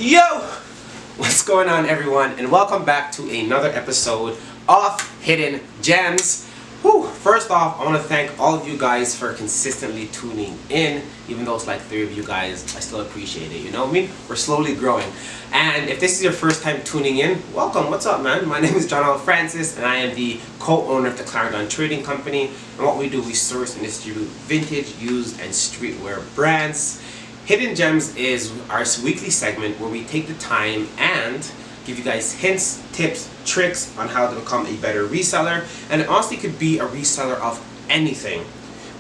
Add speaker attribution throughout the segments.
Speaker 1: Yo! What's going on, everyone, and welcome back to another episode of Hidden Gems. Whew. First off, I want to thank all of you guys for consistently tuning in. Even though it's like 3 of you guys, I still appreciate it, you know what I mean? We're slowly growing. And if this is your first time tuning in, welcome. What's up, man? My name is John L. Francis, and I am the co-owner of the Clarendon Trading Company. And what we do, we source and distribute vintage, used, and streetwear brands. Hidden Gems is our weekly segment where we take the time and give you guys hints, tips, tricks on how to become a better reseller. And it honestly could be a reseller of anything,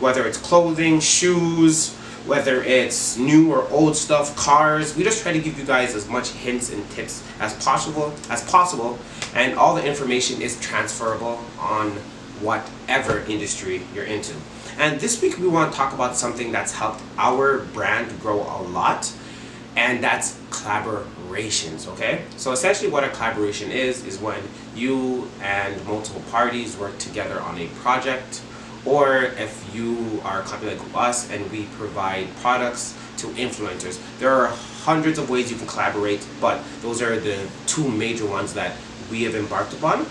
Speaker 1: whether it's clothing, shoes, whether it's new or old stuff, cars. We just try to give you guys as much hints and tips as possible, and all the information is transferable on whatever industry you're into. And this week we want to talk about something that's helped our brand grow a lot, and that's collaborations, okay? So essentially what a collaboration is when you and multiple parties work together on a project, or if you are a company like us and we provide products to influencers. There are hundreds of ways you can collaborate, but those are the two major ones that we have embarked upon.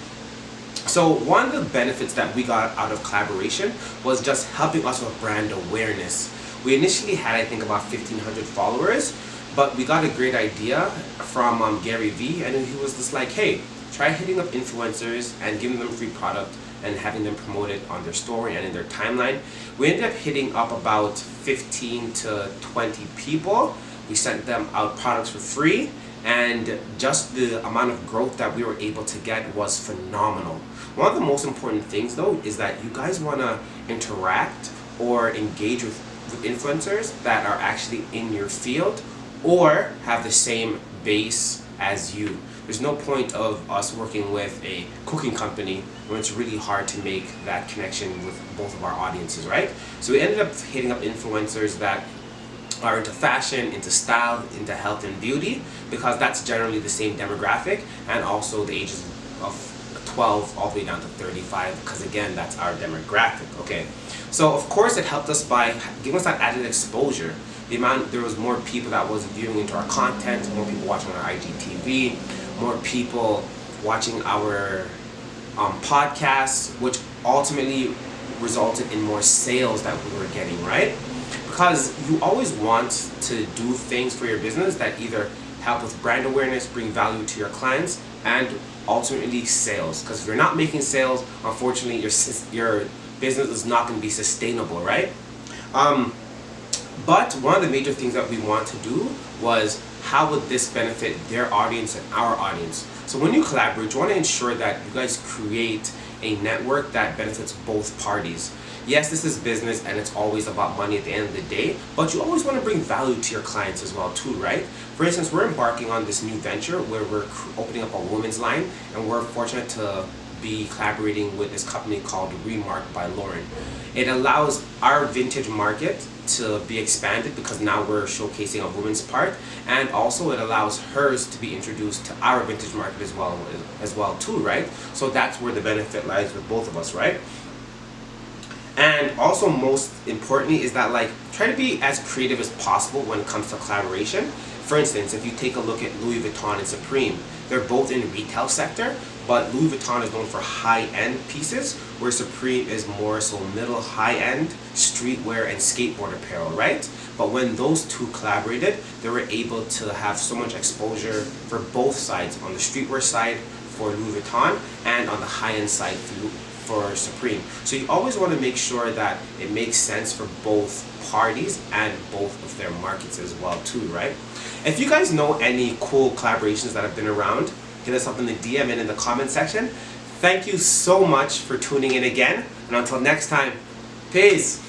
Speaker 1: So one of the benefits that we got out of collaboration was just helping us with brand awareness. We initially had, I think, about 1,500 followers, but we got a great idea from Gary Vee, and he was just like, hey, try hitting up influencers and giving them free product and having them promote it on their story and in their timeline. We ended up hitting up about 15 to 20 people. We sent them out products for free, and just the amount of growth that we were able to get was phenomenal. One of the most important things though is that you guys want to interact or engage with influencers that are actually in your field or have the same base as you. There's no point of us working with a cooking company when it's really hard to make that connection with both of our audiences, right? So we ended up hitting up influencers that are into fashion, into style, into health and beauty, because that's generally the same demographic, and also the ages of 12 all the way down to 35, because again, that's our demographic, okay? So of course it helped us by giving us that added exposure. There was more people that was viewing into our content, more people watching our IGTV, more people watching our podcasts, which ultimately resulted in more sales that we were getting, right? Because you always want to do things for your business that either help with brand awareness, bring value to your clients, and ultimately sales. Because if you're not making sales, unfortunately your business is not going to be sustainable, right? But one of the major things that we want to do was, how would this benefit their audience and our audience? So when you collaborate, you want to ensure that you guys create a network that benefits both parties. Yes, this is business and it's always about money at the end of the day, but you always want to bring value to your clients as well too, right? For instance, we're embarking on this new venture where we're opening up a women's line, and we're fortunate to be collaborating with this company called Remark by Lauren. It allows our vintage market to be expanded because now we're showcasing a woman's part, and also it allows hers to be introduced to our vintage market as well too, right? So that's where the benefit lies with both of us, right? And also, most importantly, is that try to be as creative as possible when it comes to collaboration. For instance, if you take a look at Louis Vuitton and Supreme, they're both in the retail sector, but Louis Vuitton is known for high-end pieces, where Supreme is more so middle high-end streetwear and skateboard apparel, right? But when those two collaborated, they were able to have so much exposure for both sides, on the streetwear side for Louis Vuitton and on the high-end side for Supreme. So you always want to make sure that it makes sense for both parties and both of their markets as well too, right? If you guys know any cool collaborations that have been around, hit us up in the DM and in the comment section. Thank you so much for tuning in again, and until next time, peace!